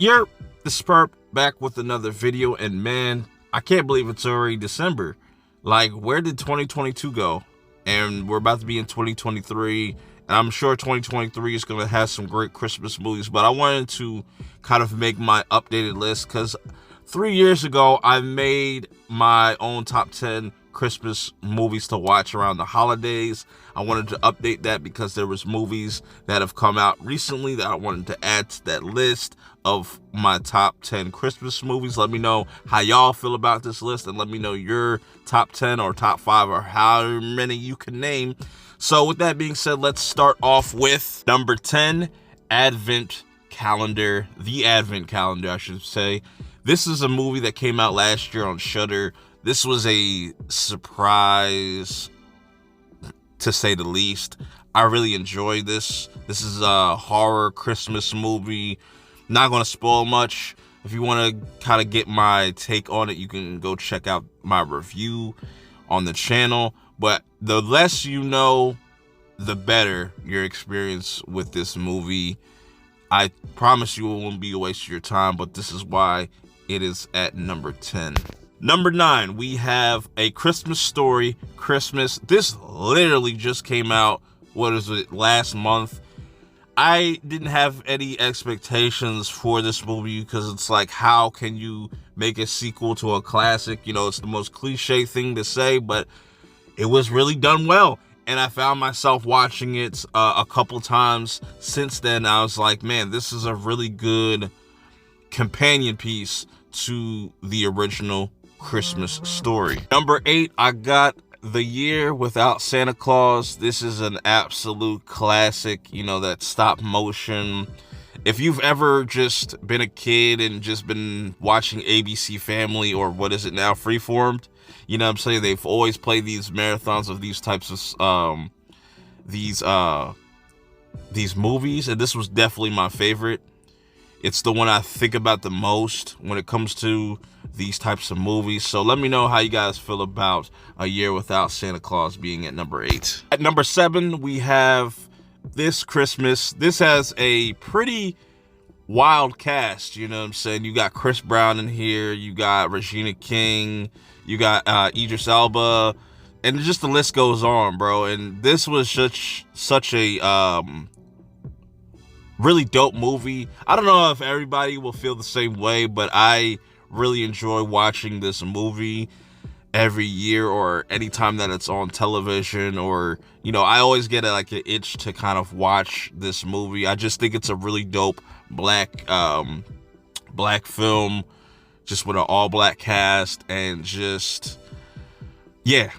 You're the Spurp back with another video, and man, I can't believe it's already December. Like, where did 2022 go? And we're about to be in 2023, and I'm sure 2023 is going to have some great Christmas movies, but I wanted to kind of make my updated list because 3 years ago, I made my own top 10 Christmas movies to watch around the holidays. I wanted to update that because there was movies that have come out recently that I wanted to add to that list of my top 10 Christmas movies. Let me know how y'all feel about this list, and let me know your top 10 or top 5 or however many you can name. So with that being said, let's start off with number 10, Advent Calendar. The Advent Calendar, I should say. This is a movie that came out last year on Shudder. This was a surprise, to say the least. I really enjoyed this. This is a horror Christmas movie. Not going to spoil much. If you want to kind of get my take on it, you can go check out my review on the channel. But the less you know, the better your experience with this movie. I promise you it won't be a waste of your time, but this is why it is at number 10. Number 9, we have A Christmas Story, Christmas. This literally just came out, what is it, last month. I didn't have any expectations for this movie because it's like, how can you make a sequel to a classic? You know, it's the most cliche thing to say, but it was really done well. And I found myself watching it a couple times since then. I was like, man, this is a really good companion piece to the original Christmas Story. Number 8, I got The Year Without Santa Claus. This is an absolute classic, you know, that stop motion. If you've ever just been a kid and just been watching ABC Family, or what is it now, Freeformed, you know what I'm saying? They've always played these marathons of these types of these movies, and this was definitely my favorite. It's the one I think about the most when it comes to these types of movies. So let me know how you guys feel about A Year Without Santa Claus being at number 8. At number 7, we have This Christmas. This has a pretty wild cast, you know what I'm saying? You got Chris Brown in here, you got Regina King, you got Idris Elba, and just the list goes on, bro. And this was such a really dope movie. I don't know if everybody will feel the same way, but I really enjoy watching this movie every year or anytime that it's on television, or, you know, I always get like an itch to kind of watch this movie. I just think it's a really dope black film, just with an all-black cast, and just, yeah.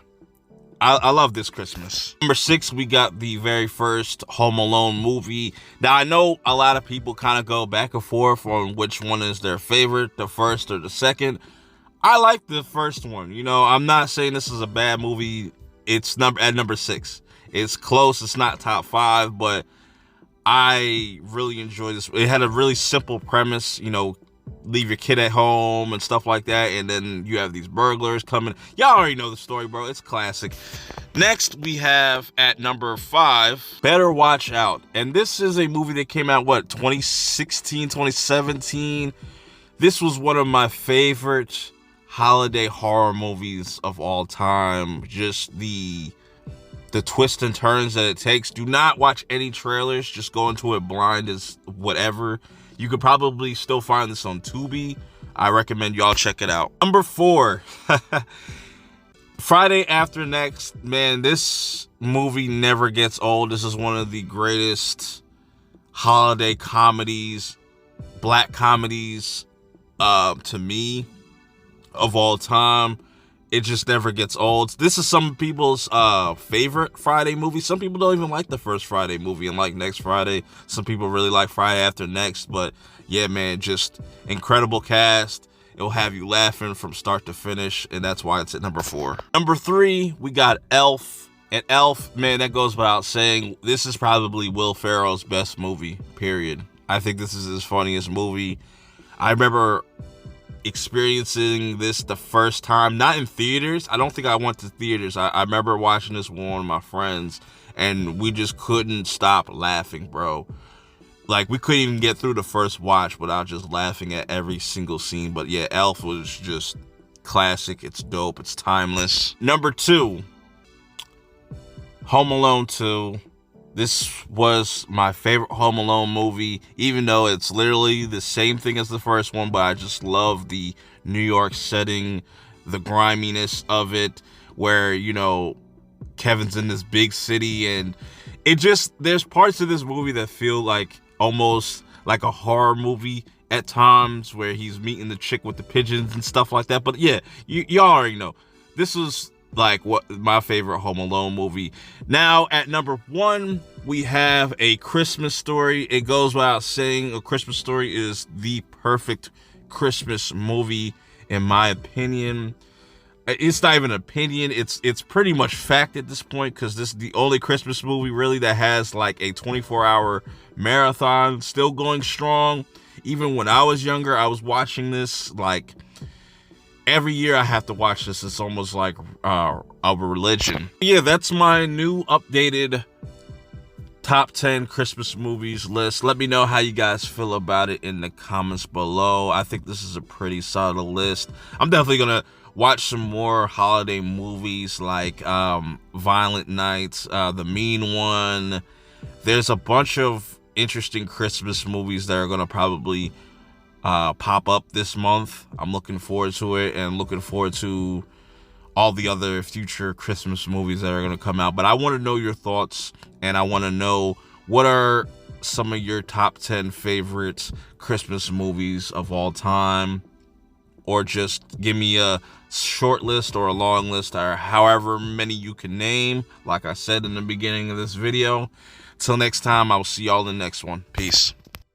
I love This Christmas. Number 6, we got the very first Home Alone movie. Now, I know a lot of people kind of go back and forth on which one is their favorite, the first or the second. I like the first one. You know, I'm not saying this is a bad movie. It's at number 6. It's close. It's not top 5, but I really enjoyed this. It had a really simple premise, you know, leave your kid at home and stuff like that, and then you have these burglars coming. Y'all already know the story, bro. It's classic. Next, we have at number 5, Better Watch Out. And this is a movie that came out, what, 2016, 2017? This was one of my favorite holiday horror movies of all time. Just the twists and turns that it takes. Do not watch any trailers. Just go into it blind as whatever. You could probably still find this on Tubi. I recommend y'all check it out. Number 4, Friday After Next. Man, this movie never gets old. This is one of the greatest holiday comedies, black comedies, to me, of all time. It just never gets old. This is some people's favorite Friday movie. Some people don't even like the first Friday movie and like Next Friday. Some people really like Friday After Next. But yeah, man, just incredible cast. It'll have you laughing from start to finish, and that's why it's at number 4. Number 3, we got Elf. And Elf, man, that goes without saying. This is probably Will Ferrell's best movie, period. I think this is his funniest movie. I remember experiencing this the first time, not in theaters. I don't think I went to theaters. I remember watching this with one of my friends, and we just couldn't stop laughing, bro. Like, we couldn't even get through the first watch without just laughing at every single scene. But yeah, Elf was just classic. It's dope. It's timeless. Number 2, Home Alone 2. This was my favorite Home Alone movie, even though it's literally the same thing as the first one, but I just love the New York setting, the griminess of it, where, you know, Kevin's in this big city, and it just, there's parts of this movie that feel like almost like a horror movie at times, where he's meeting the chick with the pigeons and stuff like that. But yeah, y'all already know. This was like what my favorite Home Alone movie. Now at number 1, we have A Christmas Story. It goes without saying, A Christmas Story is the perfect Christmas movie in my opinion. It's not even an opinion, it's pretty much fact at this point, because this is the only Christmas movie really that has like a 24-hour marathon still going strong. Even when I was younger, I was watching this like every year. I have to watch this. It's almost like a religion. Yeah, that's my new updated top 10 Christmas movies list. Let me know how you guys feel about it in the comments below. I think this is a pretty solid list. I'm definitely gonna watch some more holiday movies like Violent Night, The Mean One. There's a bunch of interesting Christmas movies that are gonna probably pop up this month. I'm looking forward to it, and looking forward to all the other future Christmas movies that are going to come out. But I want to know your thoughts, and I want to know what are some of your top 10 favorite Christmas movies of all time, or just give me a short list or a long list, or however many you can name, like I said in the beginning of this video. Till next time, I will see y'all in the next one. Peace.